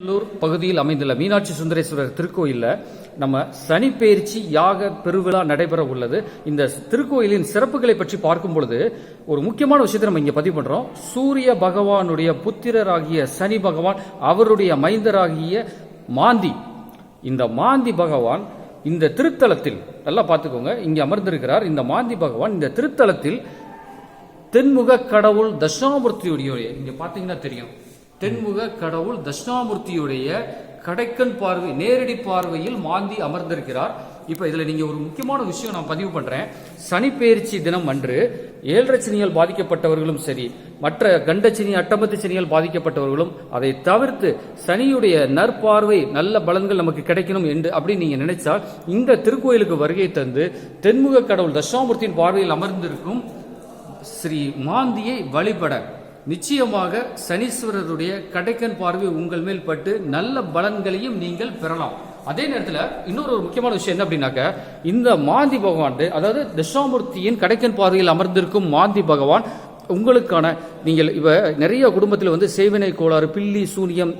நல்லூர் பகுதியில் அமைந்துள்ள மீனாட்சி சுந்தரேஸ்வரர் திருக்கோயிலில் நம்ம சனிப்பெயர்ச்சி யாக பெருவிழா நடைபெற உள்ளது. இந்த திருக்கோயிலின் சிறப்புகளை பற்றி பார்க்கும் பொழுது ஒரு முக்கியமான விஷயத்தை நம்ம இங்க பதிவு பண்றோம். சூரிய பகவானுடைய புத்திரராகிய சனி பகவான், அவருடைய மைந்தராகிய மாந்தி, இந்த மாந்தி பகவான் இந்த திருத்தலத்தில் நல்லா பார்த்துக்கோங்க, இங்க அமர்ந்திருக்கிறார். இந்த மாந்தி பகவான் இந்த திருத்தலத்தில் தென்முக கடவுள் தட்சிணாமூர்த்தியுடைய, இங்க பாத்தீங்கன்னா தெரியும், தென்முக கடவுள் தட்சிணாமூர்த்தியுடைய கடைக்கண் பார்வை, நேரடி பார்வையில் மாந்தி அமர்ந்திருக்கிறார். இப்ப இதுல நீங்க ஒரு முக்கியமான விஷயம் நான் பதிவு பண்றேன். சனிப்பெயர்ச்சி தினம் அன்று 7 சனியால் பாதிக்கப்பட்டவர்களும் சரி, மற்ற கண்டச்சனி அட்டமத்து சனியால் பாதிக்கப்பட்டவர்களும் அதை தவிர்த்து சனியுடைய நற்பார்வை, நல்ல பலன்கள் நமக்கு கிடைக்கணும் என்று அப்படி நீங்க நினைச்சால் இந்த திருக்கோயிலுக்கு வருகை தந்து தென்முக கடவுள் தட்சிணாமூர்த்தியின் பார்வையில் அமர்ந்திருக்கும் ஸ்ரீ மாந்தியை வழிபட நிச்சயமாக சனீஸ்வரருடைய கடைக்கண் பார்வை உங்கள் மேல் பட்டு நல்ல பலன்களையும் நீங்கள் பெறலாம். அதே நேரத்தில் இன்னொரு முக்கியமான விஷயம் என்ன அப்படின்னாக்க, இந்த மாந்தி பகவான், அதாவது தட்சிணாமூர்த்தியின் கடைக்கண் பார்வையில் அமர்ந்திருக்கும் மாந்தி பகவான் உங்களுக்கான, நீங்கள் இவ நிறைய குடும்பத்தில் செய்வினை கோளாறு, பில்லி சூனியம்,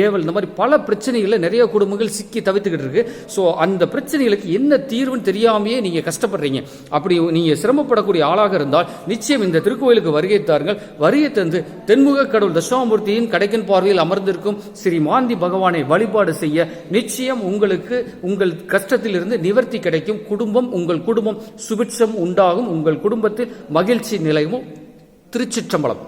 ஏவல், இந்த மாதிரி பல பிரச்சனைகளில் நிறைய குடும்பங்கள் சிக்கி தவித்துக்கிட்டு இருக்கு. ஸோ அந்த பிரச்சனைகளுக்கு என்ன தீர்வுன்னு தெரியாமையே நீங்க கஷ்டப்படுறீங்க. அப்படி நீங்க சிரமப்படக்கூடிய ஆளாக இருந்தால் நிச்சயம் இந்த திருக்கோயிலுக்கு வருகை தாருங்கள். வருகை தந்து தென்முக கடவுள் தட்சிணாமூர்த்தியின் கடைக்கண் பார்வையில் அமர்ந்திருக்கும் ஸ்ரீ மாந்தி பகவானை வழிபாடு செய்ய நிச்சயம் உங்களுக்கு உங்கள் கஷ்டத்திலிருந்து நிவர்த்தி கிடைக்கும். உங்கள் குடும்பம் சுபிட்சம் உண்டாகும். உங்கள் குடும்பத்தில் மகிழ்ச்சி நிலையும். திருச்சிற்றம்பலம்.